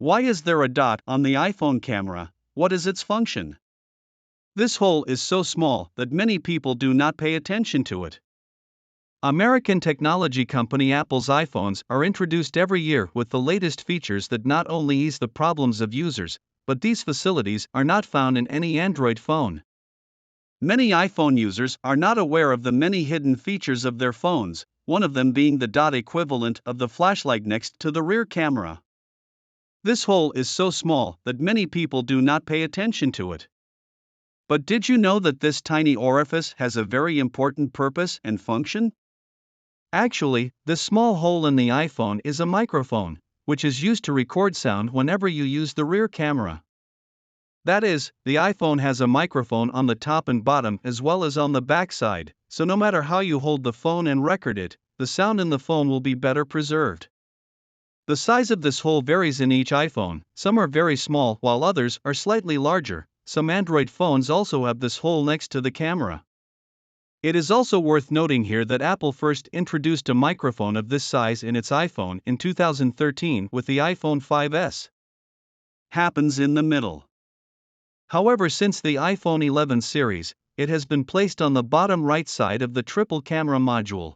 Why is there a dot on the iPhone camera? What is its function? This hole is so small that many people do not pay attention to it. American technology company Apple's iPhones are introduced every year with the latest features that not only ease the problems of users, but these facilities are not found in any Android phone. Many iPhone users are not aware of the many hidden features of their phones, one of them being the dot equivalent of the flashlight next to the rear camera. This hole is so small that many people do not pay attention to it. But did you know that this tiny orifice has a very important purpose and function? Actually, this small hole in the iPhone is a microphone, which is used to record sound whenever you use the rear camera. That is, the iPhone has a microphone on the top and bottom as well as on the back side, so no matter how you hold the phone and record it, the sound in the phone will be better preserved. The size of this hole varies in each iPhone, some are very small while others are slightly larger. Some Android phones also have this hole next to the camera. It is also worth noting here that Apple first introduced a microphone of this size in its iPhone in 2013 with the iPhone 5S. Happens in the middle. However, since the iPhone 11 series, it has been placed on the bottom right side of the triple camera module.